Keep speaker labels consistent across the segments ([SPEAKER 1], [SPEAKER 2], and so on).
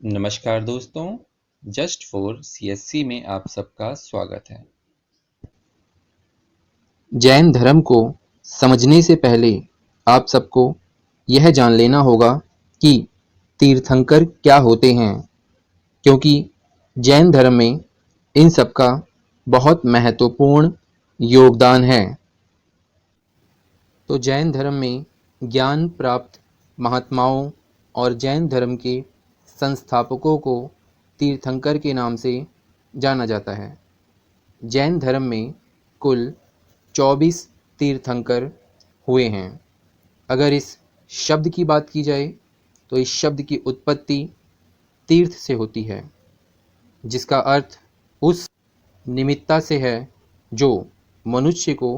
[SPEAKER 1] नमस्कार दोस्तों, just for CSC में आप सबका स्वागत है।
[SPEAKER 2] जैन धर्म को समझने से पहले आप सबको यह जान लेना होगा कि तीर्थंकर क्या होते हैं, क्योंकि जैन धर्म में इन सब का बहुत महत्वपूर्ण योगदान है। तो जैन धर्म में ज्ञान प्राप्त महात्माओं और जैन धर्म के संस्थापकों को तीर्थंकर के नाम से जाना जाता है। जैन धर्म में कुल 24 तीर्थंकर हुए हैं। अगर इस शब्द की बात की जाए तो इस शब्द की उत्पत्ति तीर्थ से होती है, जिसका अर्थ उस निमित्ता से है जो मनुष्य को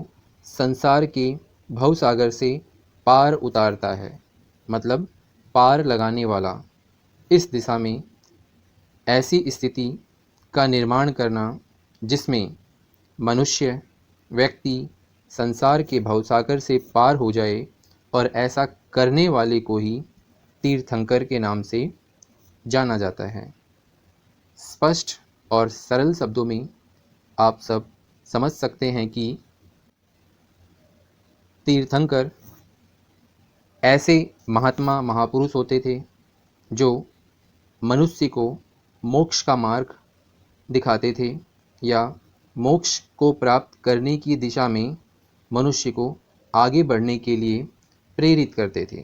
[SPEAKER 2] संसार के भवसागर से पार उतारता है, मतलब पार लगाने वाला। इस दिशा में ऐसी स्थिति का निर्माण करना जिसमें मनुष्य व्यक्ति संसार के भवसागर से पार हो जाए, और ऐसा करने वाले को ही तीर्थंकर के नाम से जाना जाता है। स्पष्ट और सरल शब्दों में आप सब समझ सकते हैं कि तीर्थंकर ऐसे महात्मा महापुरुष होते थे जो मनुष्य को मोक्ष का मार्ग दिखाते थे, या मोक्ष को प्राप्त करने की दिशा में मनुष्य को आगे बढ़ने के लिए प्रेरित करते थे।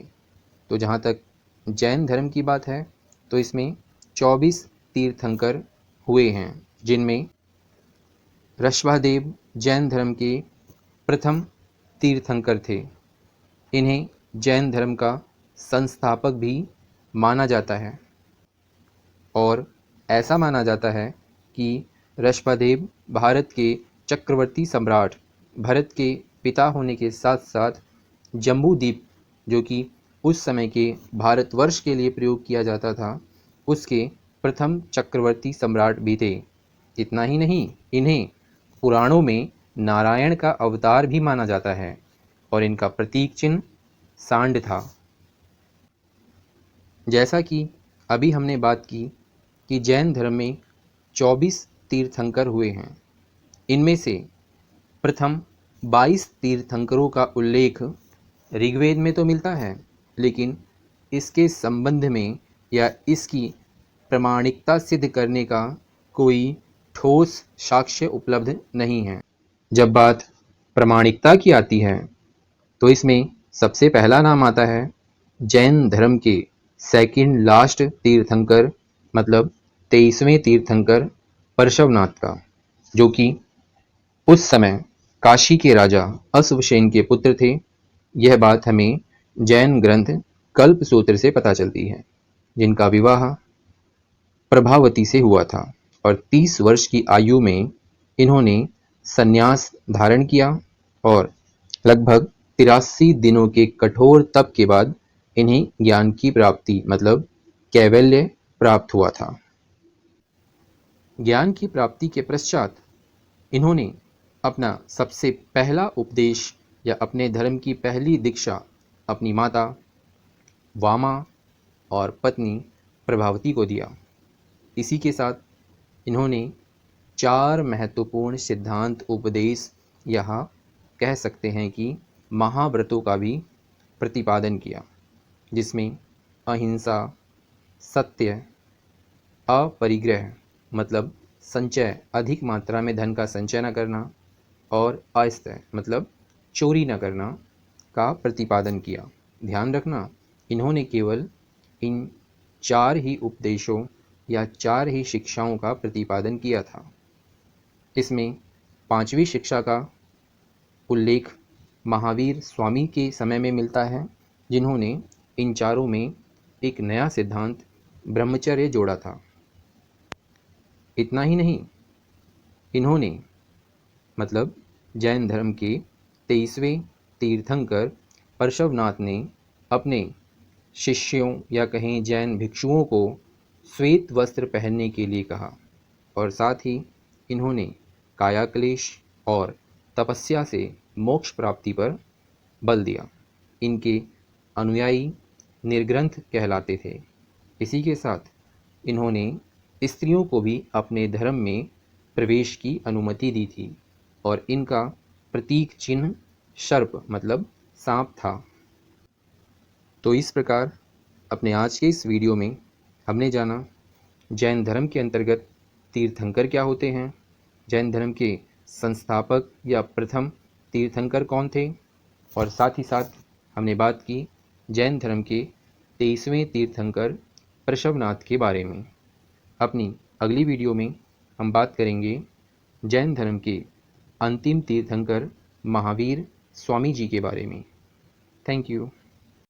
[SPEAKER 2] तो जहाँ तक जैन धर्म की बात है तो इसमें 24 तीर्थंकर हुए हैं, जिनमें ऋषभादेव जैन धर्म के प्रथम तीर्थंकर थे। इन्हें जैन धर्म का संस्थापक भी माना जाता है, और ऐसा माना जाता है कि ऋषभादेव भारत के चक्रवर्ती सम्राट भरत के पिता होने के साथ साथ जम्बूद्वीप, जो कि उस समय के भारतवर्ष के लिए प्रयोग किया जाता था, उसके प्रथम चक्रवर्ती सम्राट भी थे। इतना ही नहीं, इन्हें पुराणों में नारायण का अवतार भी माना जाता है, और इनका प्रतीक चिन्ह सांड था। जैसा कि अभी हमने बात की कि जैन धर्म में 24 तीर्थंकर हुए हैं। इनमें से प्रथम 22 तीर्थंकरों का उल्लेख ऋग्वेद में तो मिलता है, लेकिन इसके संबंध में या इसकी प्रामाणिकता सिद्ध करने का कोई ठोस साक्ष्य उपलब्ध नहीं है। जब बात प्रामाणिकता की आती है तो इसमें सबसे पहला नाम आता है जैन धर्म के सेकंड लास्ट तीर्थंकर, मतलब 23वें तीर्थंकर परशवनाथ का, जो कि उस समय काशी के राजा अश्वसेन के पुत्र थे। यह बात हमें जैन ग्रंथ कल्पसूत्र से पता चलती है, जिनका विवाह प्रभावती से हुआ था, और 30 वर्ष की आयु में इन्होंने संन्यास धारण किया, और लगभग 83 दिनों के कठोर तप के बाद इन्हें ज्ञान की प्राप्ति, मतलब कैवल्य प्राप्त हुआ था। ज्ञान की प्राप्ति के पश्चात इन्होंने अपना सबसे पहला उपदेश या अपने धर्म की पहली दीक्षा अपनी माता वामा और पत्नी प्रभावती को दिया। इसी के साथ इन्होंने 4 महत्वपूर्ण सिद्धांत उपदेश, यहाँ कह सकते हैं कि महाव्रतों का भी प्रतिपादन किया, जिसमें अहिंसा, सत्य, अपरिग्रह मतलब संचय, अधिक मात्रा में धन का संचय न करना, और अस्त्य मतलब चोरी न करना का प्रतिपादन किया। ध्यान रखना, इन्होंने केवल इन 4 ही उपदेशों या 4 ही शिक्षाओं का प्रतिपादन किया था। इसमें 5वीं शिक्षा का उल्लेख महावीर स्वामी के समय में मिलता है, जिन्होंने इन चारों में एक नया सिद्धांत ब्रह्मचर्य जोड़ा था। इतना ही नहीं, इन्होंने मतलब जैन धर्म के 23वें तीर्थंकर परशवनाथ ने अपने शिष्यों या कहें जैन भिक्षुओं को श्वेत वस्त्र पहनने के लिए कहा, और साथ ही इन्होंने कायाक्लेश और तपस्या से मोक्ष प्राप्ति पर बल दिया। इनके अनुयायी निर्ग्रंथ कहलाते थे। इसी के साथ इन्होंने स्त्रियों को भी अपने धर्म में प्रवेश की अनुमति दी थी और इनका प्रतीक चिन्ह सर्प मतलब सांप था। तो इस प्रकार अपने आज के इस वीडियो में हमने जाना जैन धर्म के अंतर्गत तीर्थंकर क्या होते हैं, जैन धर्म के संस्थापक या प्रथम तीर्थंकर कौन थे, और साथ ही साथ हमने बात की जैन धर्म के 23वें तीर्थंकर पृषभनाथ के बारे में। अपनी अगली वीडियो में हम बात करेंगे जैन धर्म के अंतिम तीर्थंकर महावीर स्वामी जी के बारे में। Thank you.